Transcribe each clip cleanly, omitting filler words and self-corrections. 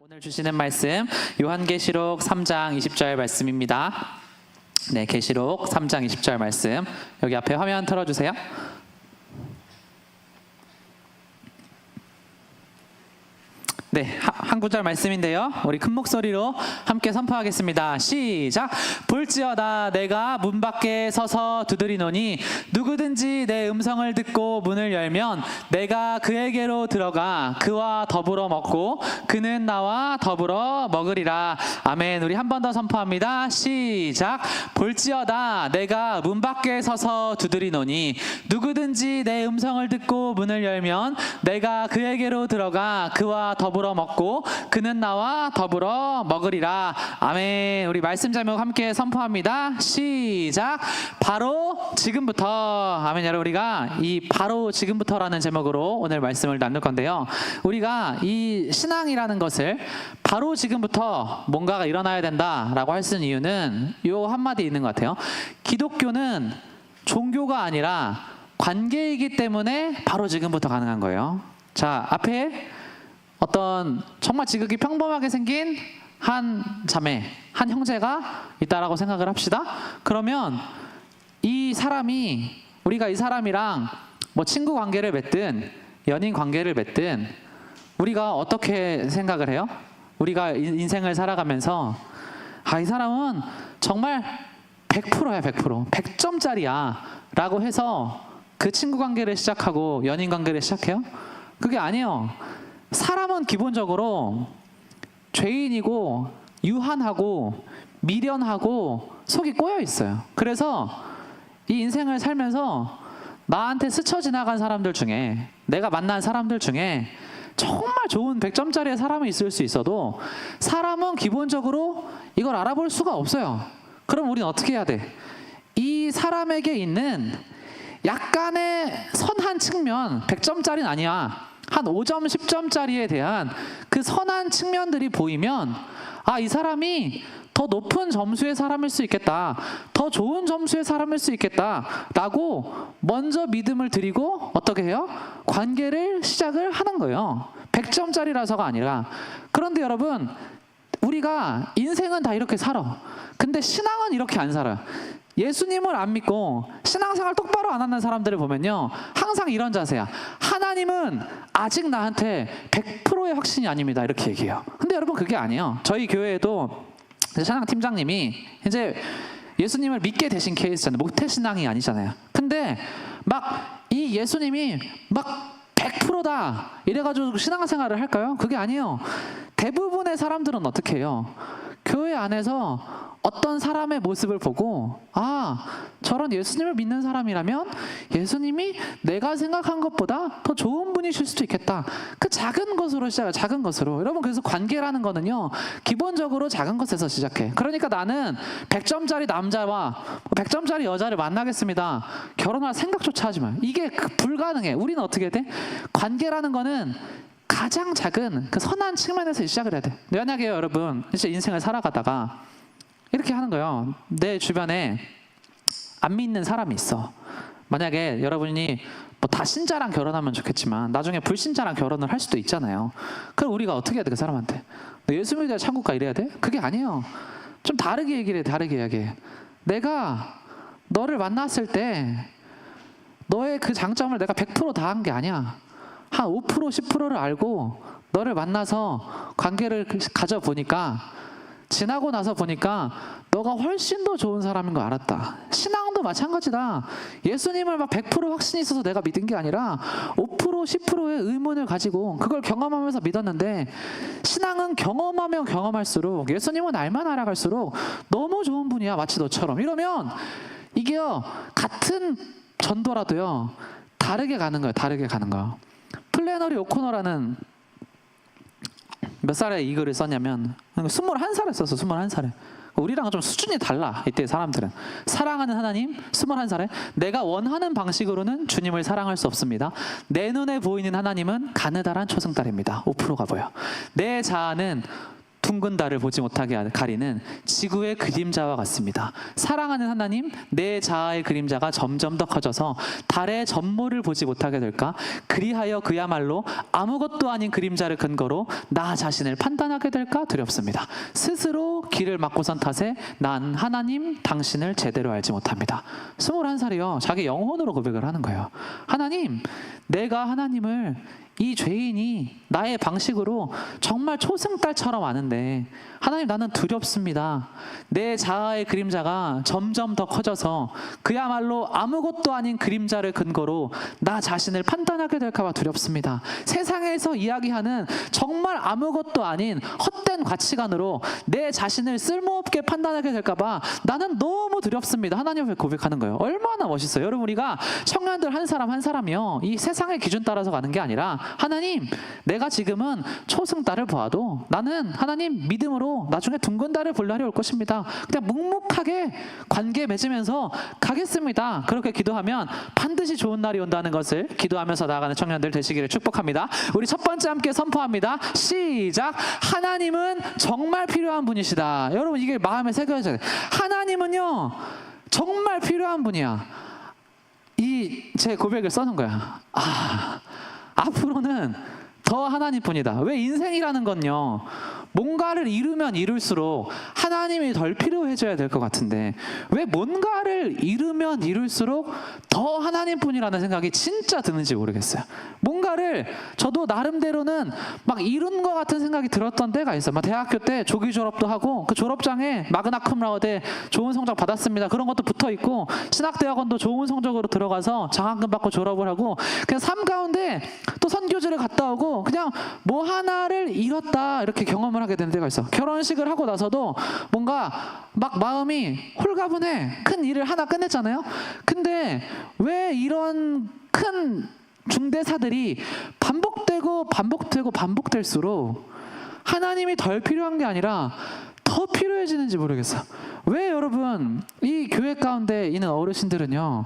오늘 주시는 말씀 요한계시록 3장 20절 말씀입니다. 네, 계시록 3장 20절 말씀 여기 앞에 화면 틀어주세요. 네, 한 구절 말씀인데요. 우리 큰 목소리로 함께 선포하겠습니다. 시작! 볼지어다 내가 문 밖에 서서 두드리노니 누구든지 내 음성을 듣고 문을 열면 내가 그에게로 들어가 그와 더불어 먹고 그는 나와 더불어 먹으리라. 아멘. 우리 한 번 더 선포합니다. 시작! 볼지어다 내가 문 밖에 서서 두드리노니 누구든지 내 음성을 듣고 문을 열면 내가 그에게로 들어가 그와 더불어 먹고 그는 나와 더불어 먹으리라. 아멘. 우리 말씀 제목 함께 선포합니다. 시작! 바로 지금부터. 아멘. 여러분, 우리가 이 바로 지금부터라는 제목으로 오늘 말씀을 나눌 건데요. 우리가 이 신앙이라는 것을 바로 지금부터 뭔가가 일어나야 된다라고 할 수 있는 이유는 요 한마디 있는 것 같아요. 기독교는 종교가 아니라 관계이기 때문에 바로 지금부터 가능한 거예요. 자, 앞에 어떤 정말 지극히 평범하게 생긴 한 자매, 한 형제가 있다라고 생각을 합시다. 그러면 이 사람이, 우리가 이 사람이랑 뭐 친구 관계를 맺든 연인 관계를 맺든 우리가 어떻게 생각을 해요? 우리가 인생을 살아가면서 이 사람은 정말 100%야, 100%. 100점짜리야 라고 해서 그 친구 관계를 시작하고 연인 관계를 시작해요? 그게 아니에요. 사람은 기본적으로 죄인이고 유한하고 미련하고 속이 꼬여 있어요. 그래서 이 인생을 살면서 나한테 스쳐 지나간 사람들 중에, 내가 만난 사람들 중에 정말 좋은 100점짜리의 사람이 있을 수 있어도 사람은 기본적으로 이걸 알아볼 수가 없어요. 그럼 우리는 어떻게 해야 돼? 이 사람에게 있는 약간의 선한 측면, 100점짜리는 아니야, 한 5점, 10점짜리에 대한 그 선한 측면들이 보이면 이 사람이 더 높은 점수의 사람일 수 있겠다, 더 좋은 점수의 사람일 수 있겠다 라고 먼저 믿음을 드리고 어떻게 해요? 관계를 시작을 하는 거예요. 100점짜리라서가 아니라. 그런데 여러분, 우리가 인생은 다 이렇게 살아. 근데 신앙은 이렇게 안 살아요. 예수님을 안 믿고 신앙생활 똑바로 안 하는 사람들을 보면요, 항상 이런 자세야. 하나님은 아직 나한테 100%의 확신이 아닙니다, 이렇게 얘기해요. 근데 여러분, 그게 아니에요. 저희 교회에도 신앙 팀장님이 이제 예수님을 믿게 되신 케이스잖아요. 모태신앙이 아니잖아요. 근데 막 이 예수님이 막 100%다 이래가지고 신앙생활을 할까요? 그게 아니에요. 대부분의 사람들은 어떻게 해요? 교회 안에서 어떤 사람의 모습을 보고 저런 예수님을 믿는 사람이라면 예수님이 내가 생각한 것보다 더 좋은 분이실 수도 있겠다. 그 작은 것으로 시작해요. 작은 것으로. 여러분, 그래서 관계라는 거는요, 기본적으로 작은 것에서 시작해. 그러니까 나는 100점짜리 남자와 100점짜리 여자를 만나겠습니다. 결혼할 생각조차 하지 마요. 이게 불가능해. 우리는 어떻게 돼? 관계라는 거는 가장 작은 그 선한 측면에서 시작을 해야 돼. 만약에 여러분 진짜 인생을 살아가다가 이렇게 하는 거예요. 내 주변에 안 믿는 사람이 있어. 만약에 여러분이 뭐 다 신자랑 결혼하면 좋겠지만 나중에 불신자랑 결혼을 할 수도 있잖아요. 그럼 우리가 어떻게 해야 돼? 그 사람한테 너 예수 믿어야 천국 가 이래야 돼? 그게 아니에요. 좀 다르게 얘기를 해. 다르게 이야기해. 내가 너를 만났을 때 너의 그 장점을 내가 100% 다 한 게 아니야. 한 5%, 10%를 알고 너를 만나서 관계를 가져보니까, 지나고 나서 보니까 너가 훨씬 더 좋은 사람인 거 알았다. 신앙도 마찬가지다. 예수님을 막 100% 확신이 있어서 내가 믿은 게 아니라 5%, 10%의 의문을 가지고 그걸 경험하면서 믿었는데, 신앙은 경험하면 경험할수록, 예수님은 알면 알아갈수록 너무 좋은 분이야, 마치 너처럼. 이러면 이게요, 같은 전도라도요 다르게 가는 거예요. 다르게 가는 거예요. 플래너리 오코너라는, 몇 살에 이 글을 썼냐면 21살에 썼어. 21살에. 우리랑은 좀 수준이 달라. 이때 사람들은 사랑하는 하나님, 21살에 내가 원하는 방식으로는 주님을 사랑할 수 없습니다. 내 눈에 보이는 하나님은 가느다란 초승달입니다. 5%가 보여. 내 자아는 둥근 달을 보지 못하게 가리는 지구의 그림자와 같습니다. 사랑하는 하나님, 내 자아의 그림자가 점점 더 커져서 달의 전모를 보지 못하게 될까? 그리하여 그야말로 아무것도 아닌 그림자를 근거로 나 자신을 판단하게 될까 두렵습니다. 스스로 길을 막고 선 탓에 난 하나님 당신을 제대로 알지 못합니다. 21살이요. 자기 영혼으로 고백을 하는 거예요. 하나님, 내가 하나님을 이 죄인이 나의 방식으로 정말 초승달처럼 아는데 하나님, 나는 두렵습니다. 내 자아의 그림자가 점점 더 커져서 그야말로 아무것도 아닌 그림자를 근거로 나 자신을 판단하게 될까 봐 두렵습니다. 세상에서 이야기하는 정말 아무것도 아닌 헛된 가치관으로 내 자신을 쓸모없게 판단하게 될까 봐 나는 너무 두렵습니다. 하나님 앞에 고백하는 거예요. 얼마나 멋있어요. 여러분, 우리가 청년들 한 사람 한 사람이요, 이 세상의 기준 따라서 가는 게 아니라 하나님, 내가 지금은 초승달을 보아도 나는 하나님 믿음으로 나중에 둥근 달을 볼 날이 올 것입니다. 그냥 묵묵하게 관계 맺으면서 가겠습니다. 그렇게 기도하면 반드시 좋은 날이 온다는 것을 기도하면서 나아가는 청년들 되시기를 축복합니다. 우리 첫 번째 함께 선포합니다. 시작. 하나님은 정말 필요한 분이시다. 여러분, 이게 마음에 새겨져야 돼요. 하나님은요 정말 필요한 분이야. 이 제 고백을 써는 거야. 앞으로는 더 하나님뿐이다. 왜? 인생이라는 건요, 뭔가를 이루면 이룰수록 하나님이 덜 필요해져야 될 것 같은데 왜 뭔가를 이루면 이룰수록 더 하나님뿐이라는 생각이 진짜 드는지 모르겠어요. 뭔가를 저도 나름대로는 막 이룬 것 같은 생각이 들었던 때가 있어요. 막 대학교 때 조기 졸업도 하고 그 졸업장에 마그나 쿰라우데 좋은 성적 받았습니다. 그런 것도 붙어 있고, 신학대학원도 좋은 성적으로 들어가서 장학금 받고 졸업을 하고, 그냥 삶 가운데 또 선교지를 갔다 오고 그냥 뭐 하나를 이뤘다 이렇게 경험을 하게 되는 때가 있어. 결혼식을 하고 나서도 뭔가 막 마음이 홀가분해. 큰 일을 하나 끝냈잖아요. 근데 왜 이런 큰 중대사들이 반복될수록 하나님이 덜 필요한 게 아니라 더 필요해지는지 모르겠어. 왜 여러분, 이 교회 가운데 있는 어르신들은요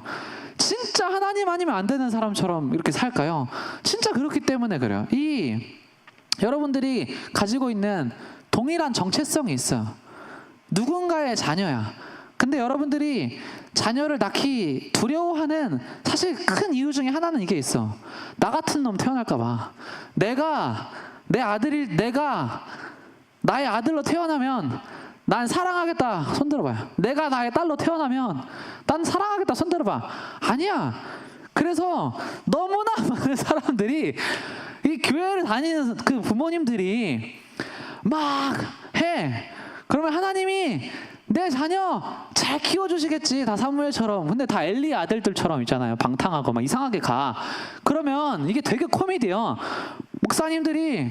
진짜 하나님 아니면 안 되는 사람처럼 이렇게 살까요? 진짜 그렇기 때문에 그래요. 여러분들이 가지고 있는 동일한 정체성이 있어요. 누군가의 자녀야. 근데 여러분들이 자녀를 낳기 두려워하는 사실 큰 이유 중에 하나는 이게 있어. 나 같은 놈 태어날까 봐. 내가 나의 아들로 태어나면 난 사랑하겠다. 손들어봐요. 내가 나의 딸로 태어나면 난 사랑하겠다. 손들어봐. 아니야. 그래서 너무나 많은 사람들이, 이 교회를 다니는 그 부모님들이 막 해. 그러면 하나님이 내 자녀 잘 키워주시겠지. 다 사무엘처럼. 근데 다 엘리 아들들처럼 있잖아요. 방탕하고 막 이상하게 가. 그러면 이게 되게 코미디예요. 목사님들이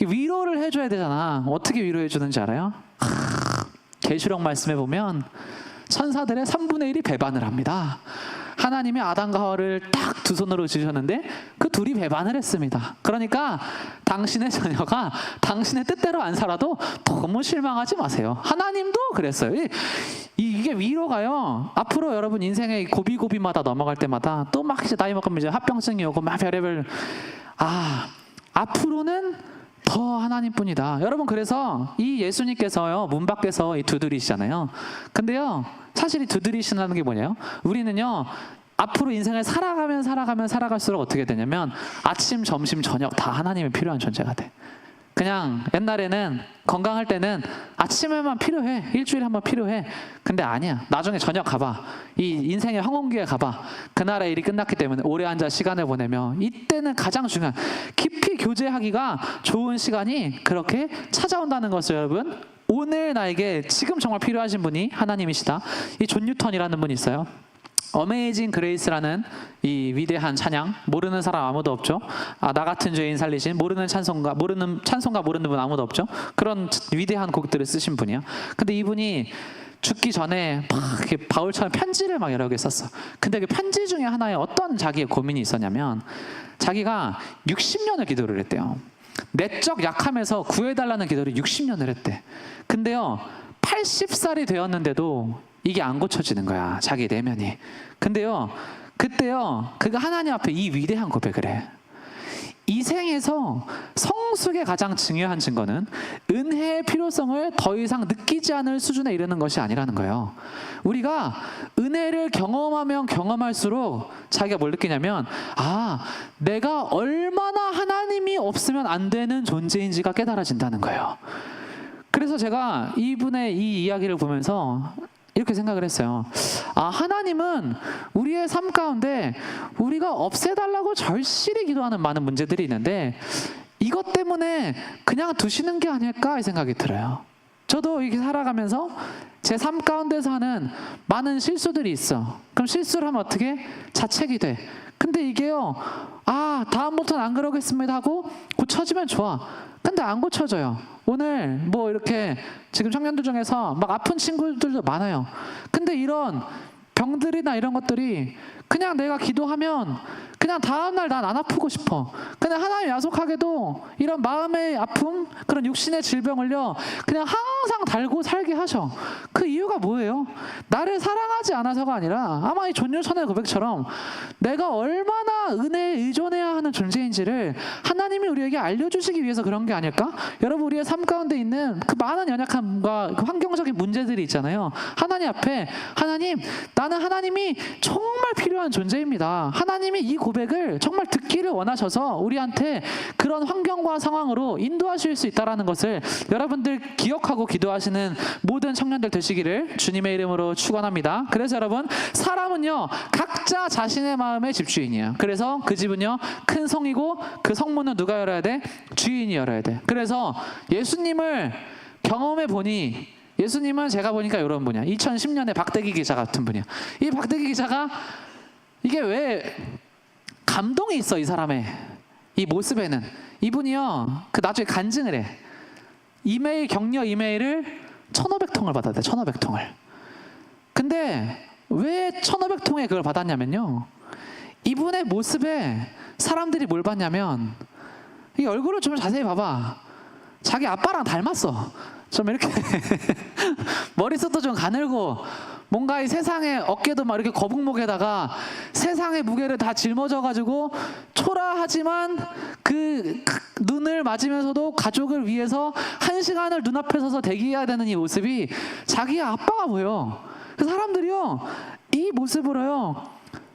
위로를 해줘야 되잖아. 어떻게 위로해 주는지 알아요? 계시록 말씀에 보면 천사들의 3분의 1이 배반을 합니다. 하나님이 아담과 하와를 딱 두 손으로 지으셨는데 그 둘이 배반을 했습니다. 그러니까 당신의 자녀가 당신의 뜻대로 안 살아도 너무 실망하지 마세요. 하나님도 그랬어요. 이게 위로가요. 앞으로 여러분 인생의 고비고비마다 넘어갈 때마다 또 막 이제 나이 먹으면 이제 합병증이 오고 막 별의별, 앞으로는 더 하나님뿐이다. 여러분, 그래서 이 예수님께서요 문 밖에서 이 두드리시잖아요. 근데요 사실 이 두드리시는 게 뭐냐요? 우리는요 앞으로 인생을 살아갈수록 어떻게 되냐면 아침, 점심, 저녁 다 하나님이 필요한 존재가 돼. 그냥 옛날에는 건강할 때는 아침에만 필요해. 일주일에 한 번 필요해. 근데 아니야. 나중에 저녁 가봐. 이 인생의 황혼기에 가봐. 그날의 일이 끝났기 때문에 오래 앉아 시간을 보내며 이때는 가장 중요한 깊이 교제하기가 좋은 시간이 그렇게 찾아온다는 것을 여러분, 오늘 나에게 지금 정말 필요하신 분이 하나님이시다. 이 존 뉴턴이라는 분이 있어요. 어메이징 그레이스라는 이 위대한 찬양, 모르는 사람 아무도 없죠. 나 같은 죄인 살리신, 모르는 찬송가 모르는 분 아무도 없죠. 그런 위대한 곡들을 쓰신 분이야. 근데 이분이 죽기 전에 막 이렇게 바울처럼 편지를 막 여러 개 썼어. 근데 그 편지 중에 하나에 어떤 자기의 고민이 있었냐면, 자기가 60년을 기도를 했대요. 내적 약함에서 구해달라는 기도를 60년을 했대. 근데요 80살이 되었는데도 이게 안 고쳐지는 거야, 자기 내면이. 근데요 그때요 그가 하나님 앞에 이 위대한 고백을 해. 이 생에서 성숙의 가장 중요한 증거는 은혜의 필요성을 더 이상 느끼지 않을 수준에 이르는 것이 아니라는 거예요. 우리가 은혜를 경험하면 경험할수록 자기가 뭘 느끼냐면, 내가 얼마나 하나님이 없으면 안 되는 존재인지가 깨달아진다는 거예요. 그래서 제가 이분의 이 이야기를 보면서 이렇게 생각을 했어요. 하나님은 우리의 삶 가운데 우리가 없애달라고 절실히 기도하는 많은 문제들이 있는데 이것 때문에 그냥 두시는 게 아닐까 이 생각이 들어요. 저도 이렇게 살아가면서 제 삶 가운데서 하는 많은 실수들이 있어. 그럼 실수를 하면 어떻게? 자책이 돼. 근데 이게요, 다음부터는 안 그러겠습니다 하고 고쳐지면 좋아. 근데 안 고쳐져요. 오늘 뭐 이렇게 지금 청년들 중에서 막 아픈 친구들도 많아요. 근데 이런 병들이나 이런 것들이 그냥 내가 기도하면 그냥 다음날 난 안 아프고 싶어. 근데 하나님 야속하게도 이런 마음의 아픔, 그런 육신의 질병을요 그냥 항상 달고 살게 하셔. 그 이유가 뭐예요? 나를 사랑하지 않아서가 아니라 아마 이 존율선의 고백처럼 내가 얼마나 은혜에 의존해야 하는 존재인지를 하나님이 우리에게 알려주시기 위해서 그런 게 아닐까? 여러분, 우리의 삶 가운데 있는 그 많은 연약함과 그 환경적인 문제들이 있잖아요. 하나님 앞에, 하나님, 나는 하나님이 정말 필요한 존재입니다. 하나님이 이 고백을 정말 듣기를 원하셔서 우리한테 그런 환경과 상황으로 인도하실 수 있다는 것을 여러분들 기억하고 기도하시는 모든 청년들 되시기를 주님의 이름으로 축원합니다. 그래서 여러분, 사람은요 각자 자신의 마음의 집주인이에요. 그래서 그 집은요 큰 성이고 그 성문은 누가 열어야 돼? 주인이 열어야 돼. 그래서 예수님을 경험해 보니, 예수님은 제가 보니까 이런 분이야. 2010년에 박대기 기자 같은 분이야. 이 박대기 기자가 이게 왜 감동이 있어, 이 사람의 이 모습에는. 이분이요 그 나중에 간증을 해. 이메일, 격려 이메일을 1,500통을 받았대. 1,500통을. 근데 왜 1,500통에 그걸 받았냐면요, 이분의 모습에 사람들이 뭘 봤냐면, 이 얼굴을 좀 자세히 봐봐. 자기 아빠랑 닮았어. 좀 이렇게 머리숱도 좀 가늘고, 뭔가 이 세상의 어깨도 막 이렇게 거북목에다가 세상의 무게를 다 짊어져가지고 초라하지만 그 눈을 맞으면서도 가족을 위해서 1시간을 눈앞에 서서 대기해야 되는 이 모습이 자기의 아빠가 보여. 그 사람들이요 이 모습으로요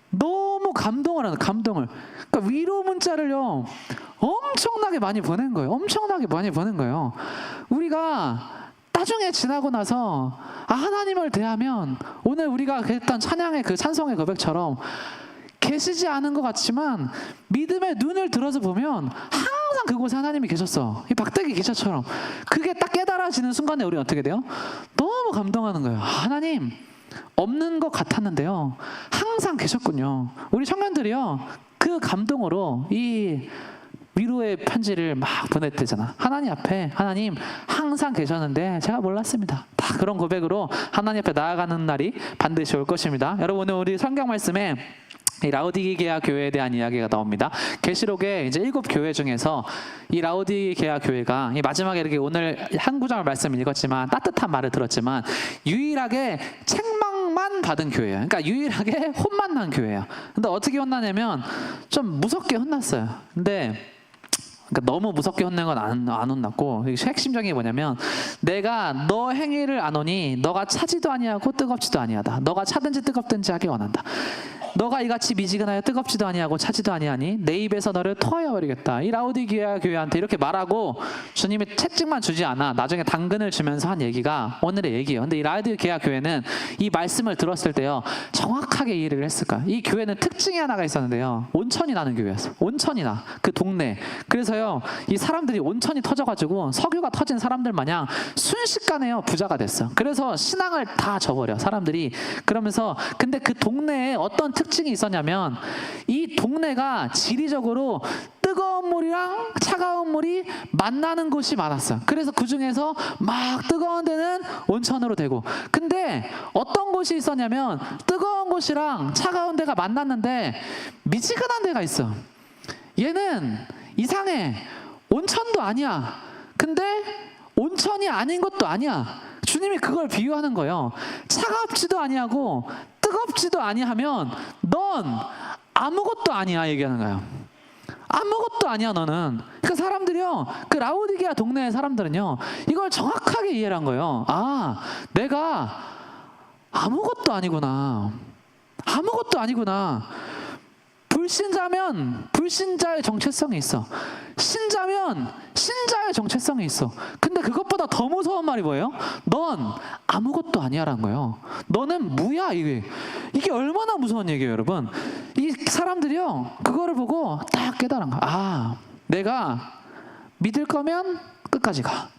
너무 감동을 하는, 감동을. 그러니까 위로 문자를요 엄청나게 많이 보낸 거예요. 엄청나게 많이 보낸 거예요. 우리가 나중에 지나고 나서 하나님을 대하면 오늘 우리가 했던 찬양의 그 찬송의 고백처럼 계시지 않은 것 같지만 믿음의 눈을 들어서 보면 항상 그곳에 하나님이 계셨어. 이 박대기 기자처럼. 그게 딱 깨달아지는 순간에 우리는 어떻게 돼요? 너무 감동하는 거예요. 하나님 없는 것 같았는데요 항상 계셨군요. 우리 청년들이요 그 감동으로 이 위로의 편지를 막 보냈대잖아. 하나님 앞에, 하나님 항상 계셨는데 제가 몰랐습니다. 다 그런 고백으로 하나님 앞에 나아가는 날이 반드시 올 것입니다. 여러분, 오늘 우리 성경 말씀에 이 라오디게아 교회에 대한 이야기가 나옵니다. 계시록에 이제 7교회 중에서 이 라오디게아 교회가 이 마지막에 이렇게 오늘 한 구절 말씀을 읽었지만 따뜻한 말을 들었지만 유일하게 책망만 받은 교회예요. 그러니까 유일하게 혼만 난 교회예요. 근데 어떻게 혼나냐면 좀 무섭게 혼났어요. 근데 그러니까 너무 무섭게 혼낸 건 안 혼났고, 핵심적인 게 뭐냐면 내가 너 행위를 아노니 너가 차지도 아니하고 뜨겁지도 아니하다. 너가 차든지 뜨겁든지 하기 원한다. 너가 이같이 미지근하여 뜨겁지도 아니하고 차지도 아니하니 내 입에서 너를 토하여 버리겠다. 이 라오디게아 교회한테 이렇게 말하고 주님이 채찍만 주지 않아 나중에 당근을 주면서 한 얘기가 오늘의 얘기예요. 근데 이 라오디게아 교회는 이 말씀을 들었을 때요 정확하게 이해를 했을 거야. 이 교회는 특징이 하나가 있었는데요, 온천이 나는 교회였어. 온천이 나, 그 동네. 그래서요 이 사람들이 온천이 터져가지고 석유가 터진 사람들 마냥 순식간에요 부자가 됐어. 그래서 신앙을 다 저버려 사람들이. 그러면서 근데 그 동네에 어떤 특징이 있었냐면 이 동네가 지리적으로 뜨거운 물이랑 차가운 물이 만나는 곳이 많았어요. 그래서 그 중에서 막 뜨거운 데는 온천으로 되고, 근데 어떤 곳이 있었냐면 뜨거운 곳이랑 차가운 데가 만났는데 미지근한 데가 있어. 얘는 이상해. 온천도 아니야. 근데 온천이 아닌 것도 아니야. 주님이 그걸 비유하는 거예요. 차갑지도 아니하고 뜨겁지도 아니하면 넌 아무것도 아니야 얘기하는 거예요. 아무것도 아니야 너는. 그 사람들이요, 그 라오디게아 동네의 사람들은요 이걸 정확하게 이해를 한 거예요. 아, 내가 아무것도 아니구나. 아무것도 아니구나. 불신자면 불신자의 정체성이 있어. 신자면 신자의 정체성이 있어. 근데 그것보다 더 무서운 말이 뭐예요? 넌 아무것도 아니야라는 거예요. 너는 무야. 이게 얼마나 무서운 얘기예요, 여러분. 이 사람들이요 그거를 보고 딱 깨달은 거야. 아, 내가 믿을 거면 끝까지 가.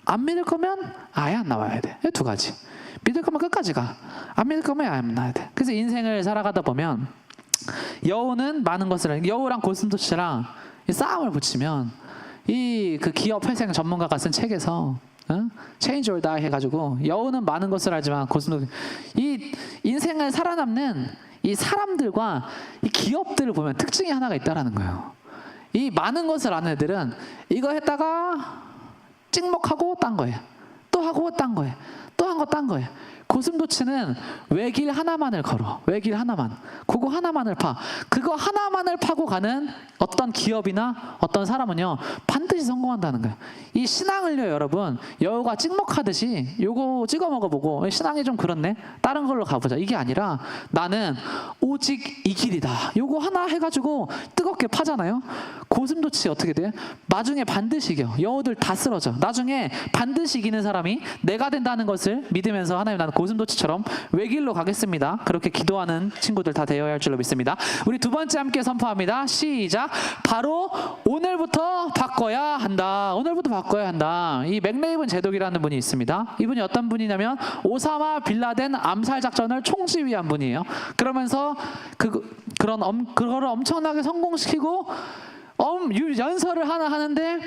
안 믿을 거면 아예 안 나와야 돼. 이 두 가지. 믿을 거면 끝까지 가. 안 믿을 거면 아예 안 나와야 돼. 그래서 인생을 살아가다 보면 여우는 많은 것을, 여우랑 고슴도치랑 싸움을 붙이면 이 그 기업 회생 전문가가 쓴 책에서 Change or Die 해가지고 여우는 많은 것을 알지만 고슴도치, 이 인생을 살아남는 이 사람들과 이 기업들을 보면 특징이 하나가 있다라는 거예요. 이 많은 것을 아는 애들은 이거 했다가 찍먹하고 딴 거예요. 또 하고 딴 거예요. 또 한 거 딴 거예요. 고슴도치는 외길 하나만을 걸어. 외길 하나만. 그거 하나만을 파. 그거 하나만을 파고 가는 어떤 기업이나 어떤 사람은요 반드시 성공한다는 거예요. 이 신앙을요 여러분, 여우가 찍먹하듯이 요거 찍어 먹어보고 신앙이 좀 그렇네, 다른 걸로 가보자, 이게 아니라 나는 오직 이 길이다, 요거 하나 해가지고 뜨겁게 파잖아요. 고슴도치 어떻게 돼? 나중에 반드시 이겨. 여우들 다 쓰러져. 나중에 반드시 이기는 사람이 내가 된다는 것을 믿으면서 하나님, 나는 고슴도치처럼 외길로 가겠습니다. 그렇게 기도하는 친구들 다 되어야 할 줄로 믿습니다. 우리 두 번째 함께 선포합니다. 시작. 바로 오늘부터 바꿔야 한다. 오늘부터 바꿔야 한다. 이 맥레이븐 제독이라는 분이 있습니다. 이분이 어떤 분이냐면 오사마 빌라덴 암살 작전을 총지휘한 분이에요. 그러면서 그거를 엄청나게 성공시키고 연설을 하나 하는데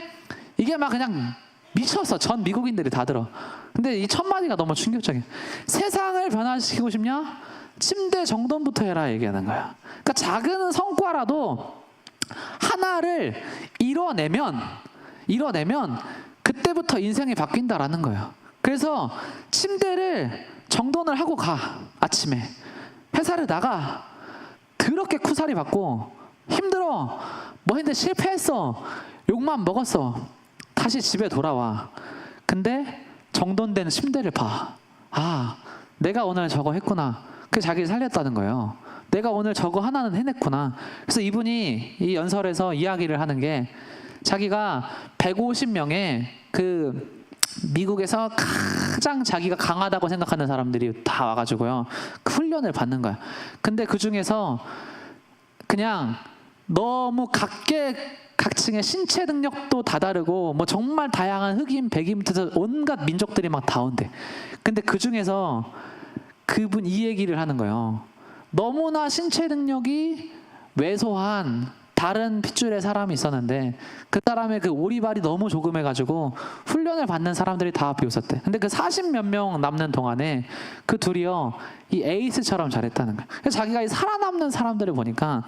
이게 막 그냥 미쳤어. 전 미국인들이 다 들어. 근데 이 첫 마디가 너무 충격적이야. 세상을 변화시키고 싶냐? 침대 정돈부터 해라 얘기하는 거야. 그러니까 작은 성과라도 하나를 이뤄내면 그때부터 인생이 바뀐다라는 거예요. 그래서 침대를 정돈을 하고 가. 아침에 회사를 나가. 그렇게 쿠사리 받고 힘들어. 뭐 했는데 실패했어. 욕만 먹었어. 다시 집에 돌아와. 근데 정돈된 침대를 봐. 아, 내가 오늘 저거 했구나. 그 자기를 살렸다는 거예요. 내가 오늘 저거 하나는 해냈구나. 그래서 이분이 이 연설에서 이야기를 하는 게 자기가 150명의 그 미국에서 가장 자기가 강하다고 생각하는 사람들이 다 와가지고요. 그 훈련을 받는 거야. 근데 그 중에서 그냥 너무 각층의 신체 능력도 다 다르고 뭐 정말 다양한 흑인, 백인부터 온갖 민족들이 막 다 온대. 근데 그 중에서 그분 이 얘기를 하는 거예요. 너무나 신체 능력이 왜소한 다른 핏줄의 사람이 있었는데 그 사람의 그 오리발이 너무 조금해가지고 훈련을 받는 사람들이 다 비웃었대. 근데 그 40몇 명 남는 동안에 그 둘이요 이 에이스처럼 잘했다는 거예요. 그래서 자기가 이 살아남는 사람들을 보니까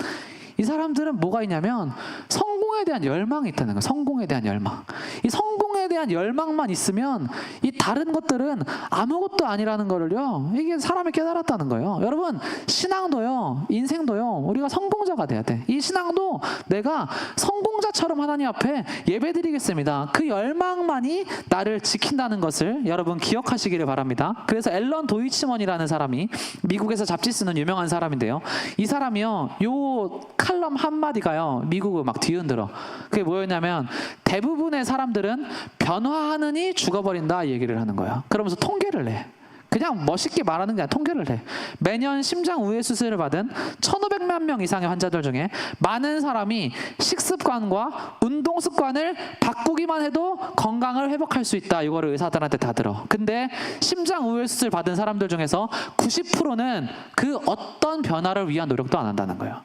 이 사람들은 뭐가 있냐면 성공에 대한 열망이 있다는 거예요. 성공에 대한 열망. 이 성공에 대한 열망만 있으면 이 다른 것들은 아무것도 아니라는 거를요 이게 사람이 깨달았다는 거예요. 여러분, 신앙도요, 인생도요, 우리가 성공자가 돼야 돼. 이 신앙도 내가 성공자처럼 하나님 앞에 예배드리겠습니다. 그 열망만이 나를 지킨다는 것을 여러분 기억하시기를 바랍니다. 그래서 앨런 도이치먼이라는 사람이 미국에서 잡지 쓰는 유명한 사람인데요. 이 사람이요 요 칼럼 한마디가요 미국을 막 뒤흔들어. 그게 뭐였냐면 대부분의 사람들은 변화하느니 죽어버린다 얘기를 하는 거야. 그러면서 통계를 내. 그냥 멋있게 말하는 게 아니라 통계를 내. 매년 심장 우회 수술을 받은 1,500만 명 이상의 환자들 중에 많은 사람이 식습관과 운동 습관을 바꾸기만 해도 건강을 회복할 수 있다. 이거를 의사들한테 다 들어. 근데 심장 우회 수술 받은 사람들 중에서 90%는 그 어떤 변화를 위한 노력도 안 한다는 거예요.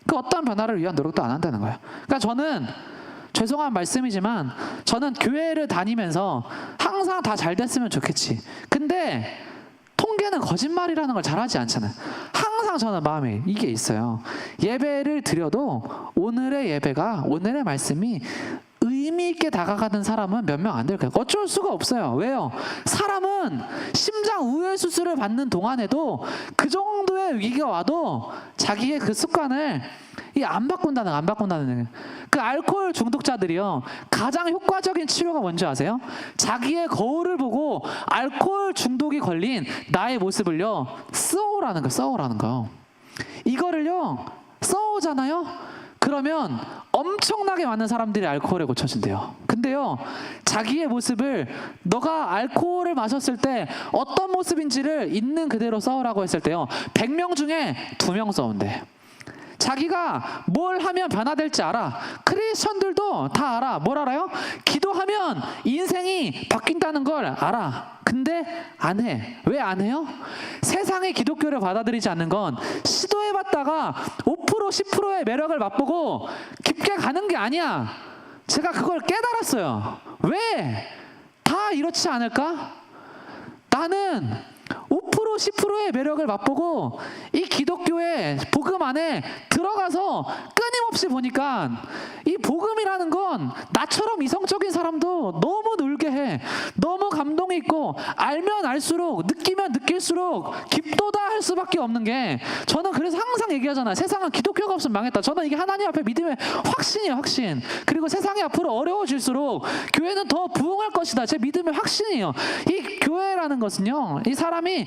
그 어떤 변화를 위한 노력도 안 한다는 거예요. 그러니까 저는 죄송한 말씀이지만 저는 교회를 다니면서 항상 다 잘 됐으면 좋겠지. 근데 통계는 거짓말이라는 걸 잘하지 않잖아요. 항상 저는 마음에 이게 있어요. 예배를 드려도 오늘의 예배가, 오늘의 말씀이 의미 있게 다가가는 사람은 몇 명 안 될 거예요. 어쩔 수가 없어요. 왜요? 사람은 심장 우회 수술을 받는 동안에도 그 정도의 위기가 와도 자기의 그 습관을 이 안 바꾼다는 그 알코올 중독자들이요, 가장 효과적인 치료가 뭔지 아세요? 자기의 거울을 보고 알코올 중독이 걸린 나의 모습을요 써오라는 거예요. 이거를요 써오잖아요. 그러면 엄청나게 많은 사람들이 알코올에 고쳐진대요. 근데요, 자기의 모습을 너가 알코올을 마셨을 때 어떤 모습인지를 있는 그대로 써오라고 했을 때요, 100명 중에 2명 써온대. 자기가 뭘 하면 변화될지 알아. 크리스천들도 다 알아. 뭘 알아요? 기도하면 인생이 바뀐다는 걸 알아. 근데 안 해. 왜 안 해요? 세상의 기독교를 받아들이지 않는 건 시도해봤다가 5% 10%의 매력을 맛보고 깊게 가는 게 아니야. 제가 그걸 깨달았어요. 왜? 다 이렇지 않을까? 나는 5% 10%의 매력을 맛보고 이 기독교의 복음 안에 들어가서 끊임없이 보니까 이 복음이라는 건 나처럼 이성적인 사람도 너무 놀게 해. 너무 감동이 있고, 알면 알수록, 느끼면 느낄수록 깊도다 할 수밖에 없는 게, 저는 그래서 항상 얘기하잖아요. 세상은 기독교가 없으면 망했다. 저는 이게 하나님 앞에 믿음의 확신이에요. 확신. 그리고 세상이 앞으로 어려워질수록 교회는 더 부흥할 것이다. 제 믿음의 확신이에요. 이 교회라는 것은요, 이 사람이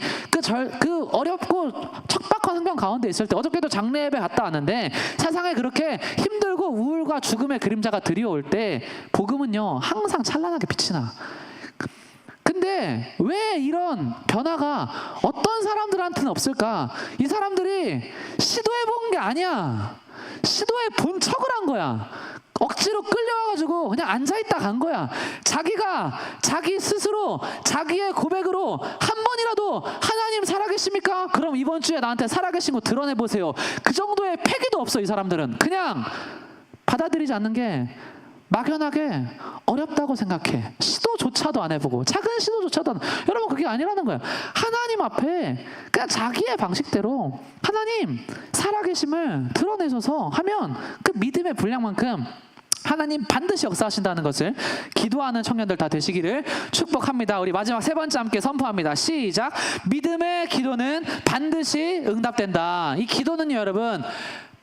그 어렵고 척박한 환경 가운데 있을 때, 어저께도 장례 예배 갔다 왔는데 세상에 그렇게 힘들고 우울과 죽음의 그림자가 드리워올 때 복음은요 항상 찬란하게 빛이 나. 근데 왜 이런 변화가 어떤 사람들한테는 없을까? 이 사람들이 시도해 본 게 아니야. 시도해 본 척을 한 거야. 억지로 끌려와가지고 그냥 앉아있다 간 거야. 자기가 자기 스스로 자기의 고백으로 한 번이라도 하나님 살아계십니까? 그럼 이번 주에 나한테 살아계신 거 드러내보세요. 그 정도의 패기도 없어. 이 사람들은 그냥 받아들이지 않는 게 막연하게 어렵다고 생각해. 시도조차도 안 해보고, 작은 시도조차도 안. 여러분, 그게 아니라는 거야. 하나님 앞에 그냥 자기의 방식대로 하나님 살아계심을 드러내셔서 하면 그 믿음의 분량만큼 하나님 반드시 역사하신다는 것을 기도하는 청년들 다 되시기를 축복합니다. 우리 마지막 3번째 함께 선포합니다. 시작. 믿음의 기도는 반드시 응답된다. 이 기도는요, 여러분,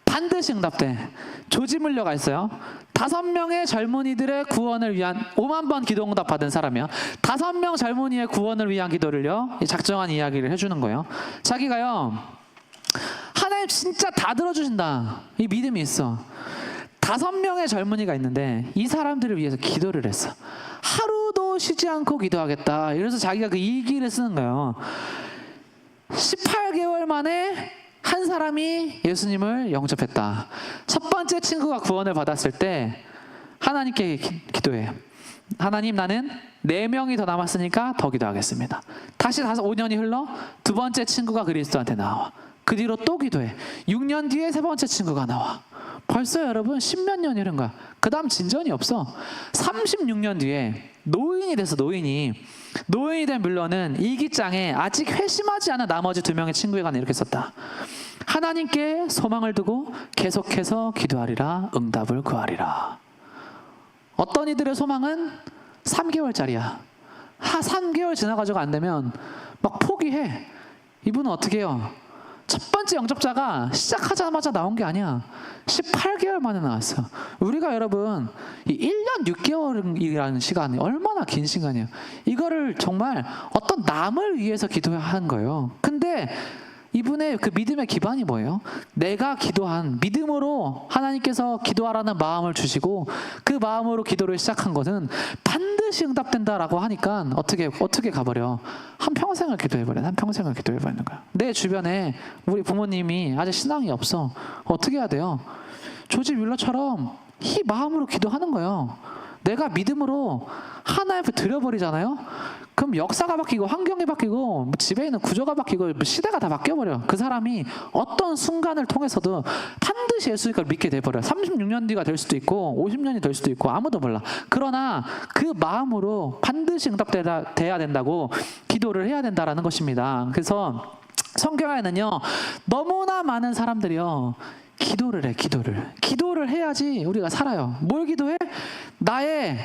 반드시 응답돼. 조지 물려가 있어요. 5명의 젊은이들의 구원을 위한 5만 번 기도 응답 받은 사람이요. 5명 젊은이의 구원을 위한 기도를요, 작정한 이야기를 해주는 거예요. 자기가요, 하나님 진짜 다 들어주신다, 이 믿음이 있어. 5명의 젊은이가 있는데 이 사람들을 위해서 기도를 했어. 하루도 쉬지 않고 기도하겠다. 이래서 자기가 그 일기를 쓰는 거예요. 18개월 만에 한 사람이 예수님을 영접했다. 첫 번째 친구가 구원을 받았을 때 하나님께 기도해요. 하나님, 나는 4명이 더 남았으니까 더 기도하겠습니다. 다시 5년이 흘러 2번째 친구가 그리스도한테 나와. 그 뒤로 또 기도해. 6년 뒤에 3번째 친구가 나와. 벌써 여러분 10몇 년이 흐른 거야. 그 다음 진전이 없어. 36년 뒤에 노인이 돼서 노인이 된 물러는 일기장에 아직 회심하지 않은 나머지 2명의 친구에 관해 이렇게 썼다. 하나님께 소망을 두고 계속해서 기도하리라. 응답을 구하리라. 어떤 이들의 소망은 3개월짜리야. 3개월 지나가지고 안 되면 막 포기해. 이분은 어떻게 해요? 첫 번째 영접자가 시작하자마자 나온 게 아니야. 18개월 만에 나왔어. 우리가 여러분, 이 1년 6개월이라는 시간이 얼마나 긴 시간이에요. 이거를 정말 어떤 남을 위해서 기도한 거예요. 근데 이분의 그 믿음의 기반이 뭐예요? 내가 기도한 믿음으로 하나님께서 기도하라는 마음을 주시고 그 마음으로 기도를 시작한 것은 반드시 응답된다라고 하니까 어떻게 가버려? 한평생을 기도해버려. 한평생을 기도해버리는 거야. 내 주변에 우리 부모님이 아직 신앙이 없어. 어떻게 해야 돼요? 조지 뮬러처럼 이 마음으로 기도하는 거예요. 내가 믿음으로 하나님 앞에 드려버리잖아요. 그럼 역사가 바뀌고 환경이 바뀌고 집에 있는 구조가 바뀌고 시대가 다 바뀌어버려. 그 사람이 어떤 순간을 통해서도 반드시 예수님을 믿게 돼버려. 36년 뒤가 될 수도 있고 50년이 될 수도 있고 아무도 몰라. 그러나 그 마음으로 반드시 응답돼야 된다고 기도를 해야 된다라는 것입니다. 그래서 성경에는요, 너무나 많은 사람들이요, 기도를 해. 기도를 해야지 우리가 살아요. 뭘 기도해? 나의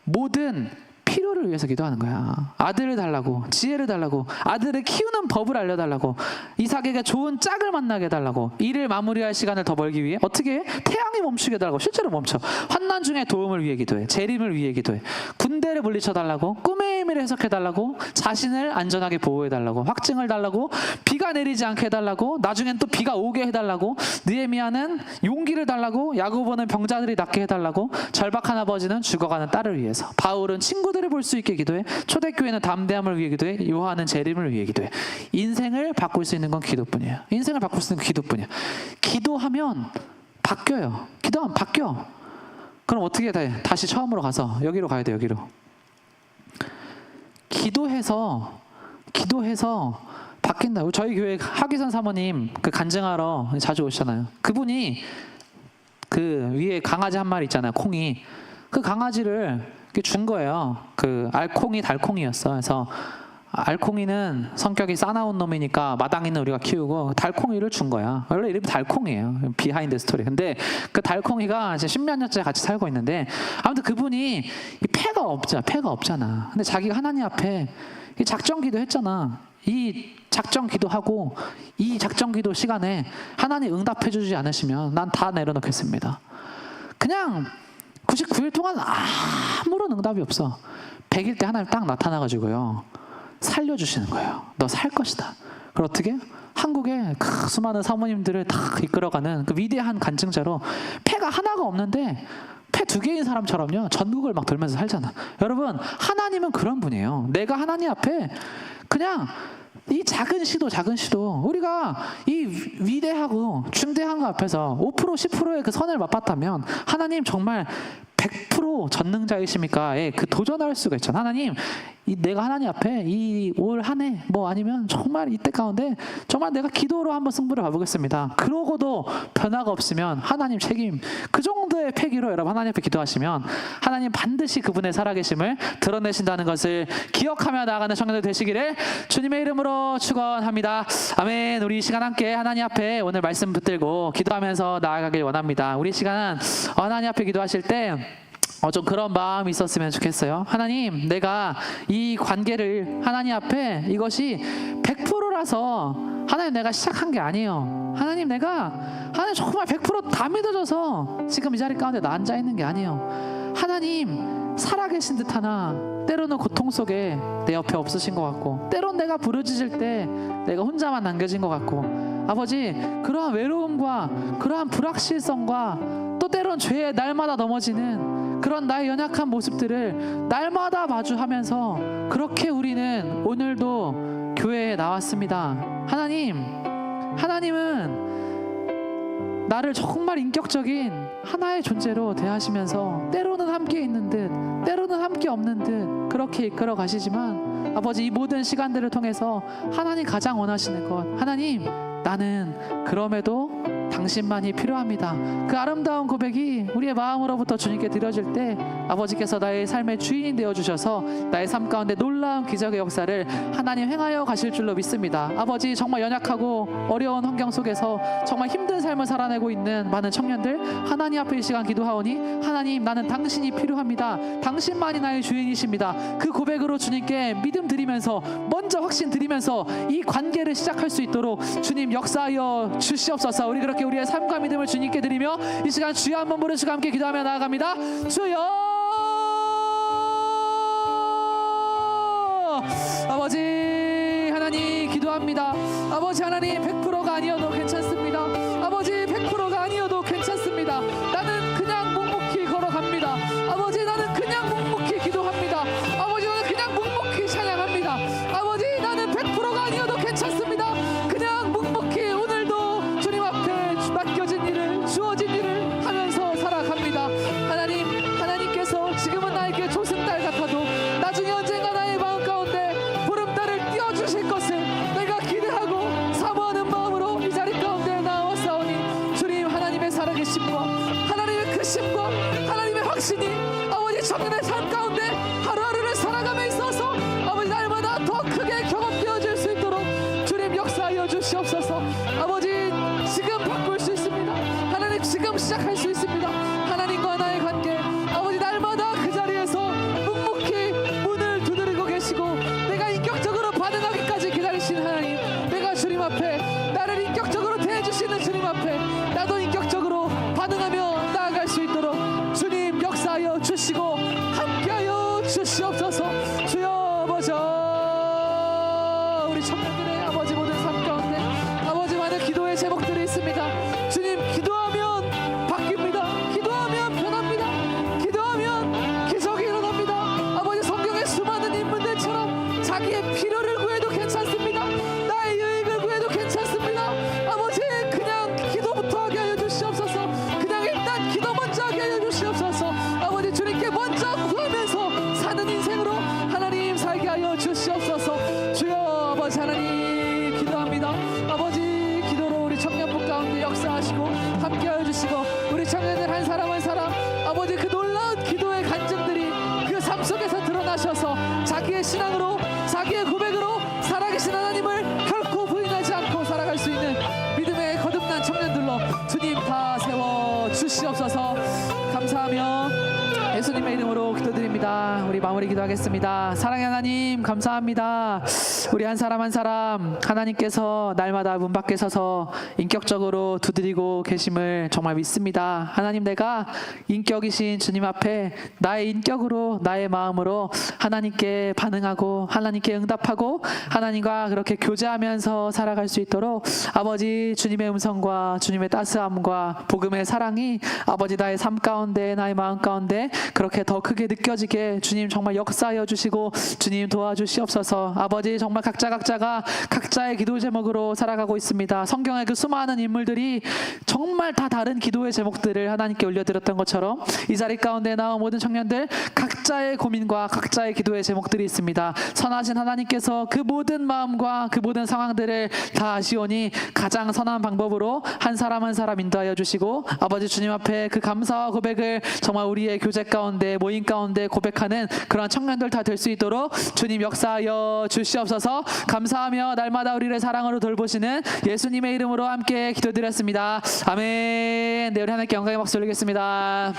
모든 필요를 자녀를 위해서 기도하는 거야. 아들을 달라고, 지혜를 달라고, 아들을 키우는 법을 알려달라고, 이삭에게 좋은 짝을 만나게 해달라고, 일을 마무리할 시간을 더 벌기 위해 어떻게 해? 태양이 멈추게 해달라고. 실제로 멈춰. 환난 중에 도움을 위해 기도해. 재림을 위해 기도해. 군대를 물리쳐달라고, 꿈의 의미를 해석해달라고, 자신을 안전하게 보호해달라고, 확증을 달라고, 비가 내리지 않게 해달라고, 나중엔 또 비가 오게 해달라고, 느헤미야는 용기를 달라고, 야고보는 병자들이 낫게 해달라고, 절박한 아버지는 죽어가는 딸을 위해서, 바울은 친구들을 볼 수 있게 기도해, 초대교회는 담대함을 위해 기도해, 요한은 재림을 위해 기도해. 인생을 바꿀 수 있는 건 기도뿐이에요. 인생을 바꿀 수 있는 건 기도뿐이야. 기도하면 바뀌어요. 기도하면 바뀌어. 그럼 어떻게 돼? 다시 처음으로 가서 여기로 가야 돼. 여기로. 기도해서 바뀐다. 저희 교회 하기선 사모님 그 간증하러 자주 오시잖아요. 그분이 그 위에 강아지 한 마리 있잖아요. 콩이. 그 강아지를 준 거예요. 그 알콩이 달콩이였어. 그래서 알콩이는 성격이 싸나운 놈이니까 마당이는 우리가 키우고, 달콩이를 준 거야. 원래 이름이 달콩이에요. 비하인드 스토리. 근데 그 달콩이가 이제 10몇 년째 같이 살고 있는데, 아무튼 그분이 패가 없잖아. 근데 자기가 하나님 앞에 작정 기도 했잖아. 이 작정 기도하고 이 작정 기도 시간에 하나님 응답해 주지 않으시면 난 다 내려놓겠습니다. 그냥 99일 동안 아무런 응답이 없어. 100일 때 하나님 딱 나타나가지고요, 살려주시는 거예요. 너 살 것이다. 그럼 어떻게? 한국에 그 수많은 사모님들을 다 이끌어가는 그 위대한 간증자로, 패가 하나가 없는데 패 2개인 사람처럼요 전국을 막 돌면서 살잖아. 여러분, 하나님은 그런 분이에요. 내가 하나님 앞에 그냥 이 작은 시도 우리가 이 위대하고 중대한 거 앞에서 5% 10%의 그 선을 맛봤다면, 하나님 정말 100% 전능자이십니까에 그 도전할 수가 있잖아. 하나님, 내가 하나님 앞에 이 올 한 해 뭐 아니면 정말 이때 가운데 정말 내가 기도로 한번 승부를 봐보겠습니다. 그러고도 변화가 없으면 하나님 책임. 그 정도의 패기로 여러분 하나님 앞에 기도하시면 하나님 반드시 그분의 살아계심을 드러내신다는 것을 기억하며 나아가는 청년들 되시기를 주님의 이름으로 축원합니다. 아멘. 우리 이 시간 함께 하나님 앞에 오늘 말씀 붙들고 기도하면서 나아가길 원합니다. 우리 시간은 하나님 앞에 기도하실 때 좀 그런 마음이 있었으면 좋겠어요. 하나님, 내가 이 관계를 하나님 앞에 이것이 100%라서 하나님 내가 시작한 게 아니에요. 하나님, 하나님 정말 100%다 믿어져서 지금 이 자리 가운데 나 앉아 있는 게 아니에요. 하나님, 살아계신 듯 하나 때로는 고통 속에 내 옆에 없으신 것 같고, 때론 내가 부르짖을 때 내가 혼자만 남겨진 것 같고, 아버지, 그러한 외로움과 그러한 불확실성과 또 때론 죄에 날마다 넘어지는 그런 나의 연약한 모습들을 날마다 마주하면서 그렇게 우리는 오늘도 교회에 나왔습니다. 하나님은 나를 정말 인격적인 하나의 존재로 대하시면서 때로는 함께 있는 듯 때로는 함께 없는 듯 그렇게 이끌어 가시지만, 아버지, 이 모든 시간들을 통해서 하나님 가장 원하시는 것, 하나님, 나는 그럼에도 당신만이 필요합니다. 그 아름다운 고백이 우리의 마음으로부터 주님께 드려질 때 아버지께서 나의 삶의 주인이 되어주셔서 나의 삶 가운데 놀라운 기적의 역사를 하나님 행하여 가실 줄로 믿습니다. 아버지, 정말 연약하고 어려운 환경 속에서 정말 힘든 삶을 살아내고 있는 많은 청년들, 하나님 앞에 이 시간 기도하오니, 하나님, 나는 당신이 필요합니다. 당신만이 나의 주인이십니다. 그 고백으로 주님께 믿음 드리면서, 먼저 확신 드리면서 이 관계를 시작할 수 있도록 주님 역사하여 주시옵소서. 우리 그렇게 우리의 삶과 믿음을 주님께 드리며 이 시간 주여 한번 부르시고 함께 기도하며 나아갑니다. 주여! 아버지 하나님, 기도합니다. 아버지 하나님, 100%가 아니어도 괜찮습니다. 아버지, 100%가 아니어도 괜찮습니다. 나는 그냥 묵묵히 걸어갑니다. 아버지, 나는 그냥 묵묵히 기도합니다. 아버지, 나는 그냥 묵묵히 찬양합니다. 아버지, 나는 100%가 아니어도 괜찮습니다. 그냥 묵묵히 오늘도 주님 앞에 맡겨진 일을, 주어진 일을 하면서 살아갑니다. 하나님, 하나님께서 지금은 나에게 조승달 같아도 나중에 언젠가 나의 마음 가운데 보름달을 띄워주실 것을 내가 기대하고 사모하는 마음으로 이 자리 가운데 나와싸우니, 주님, 하나님의 살아계심과 하나님의 크심과 하나님의 확신이 아버지 청년의 삶 가운데 하루하루를 살아감에 있어서 아버지 날마다 더 크게 경험되어질 수 있도록 주님 역사하여 주시옵소서. 아버지, 지금 바꿀 수 있습니다. 하나님, 지금 시작할 수 있습니다. 하나님과 나의 관계, 아버지, 날마다 그 자리에서 묵묵히 문을 날마다 우리 청년들의 아버지 모든 삶 가운데 아버지 많은 기도의 제목들이 있습니다. 주님, 기도하면 바뀝니다. 기도하면 변합니다. 기도하면 기적이 일어납니다. 아버지, 성경의 수많은 인물들처럼 자기의 필요를 구해도 괜찮습니다. 나의 유익을 구해도 괜찮습니다. 아버지, 그냥 기도부터 하게 하여 주시옵소서. 그냥 일단 기도 먼저 하게 하여 주시옵소서. 아버지, 주님께 먼저 구하면서 사는 인생으로 하나님 살게 하여 주시옵소서. 주여, 아버지 하나님 기도합니다. 아버지, 기도로 우리 청년부 가운데 역사하시고 함께하여 주시고 우리 청년들 한 사람 한 사람 아버지 그 놀라운 기도의 간증들이 그 삶 속에서 드러나셔서 자기의 신앙으로 자기의 고백으로 살아계신 하나님을 결코 부인하지 않고 살아갈 수 있는 믿음의 거듭난 청년들로 주님 다 세워 주시옵소서. 감사하며 예수님의 이름으로 기도드립니다. 우리 마무리 기도하겠습니다. 사랑의 하나님, 감사합니다. 우리 한 사람 한 사람 하나님께서 날마다 문 밖에 서서 인격적으로 두드리고 계심을 정말 믿습니다. 하나님, 내가 인격이신 주님 앞에 나의 인격으로 나의 마음으로 하나님께 반응하고 하나님께 응답하고 하나님과 그렇게 교제하면서 살아갈 수 있도록 아버지, 주님의 음성과 주님의 따스함과 복음의 사랑이 아버지 나의 삶 가운데 나의 마음 가운데 그렇게 더 크게 느껴지게 주님 정말 역사하여 주시고 주님 도와주시옵소서. 아버지, 정말 각자가 각자의 기도 제목으로 살아가고 있습니다. 성경의 그 수많은 인물들이 정말 다 다른 기도의 제목들을 하나님께 올려드렸던 것처럼 이 자리 가운데 나온 모든 청년들 각자의 고민과 각자의 기도의 제목들이 있습니다. 선하신 하나님께서 그 모든 마음과 그 모든 상황들을 다 아시오니 가장 선한 방법으로 한 사람 한 사람 인도하여 주시고 아버지, 주님 앞에 그 감사와 고백을 정말 우리의 교제 가운데 모임 가운데 고백하는 그런 청년들 다 될 수 있도록 주님 역사하여 주시옵소서. 감사하며 날마다 우리를 사랑으로 돌보시는 예수님의 이름으로 함께 기도드렸습니다. 아멘. 네, 우리 하나님께 영광의 박수 올리겠습니다.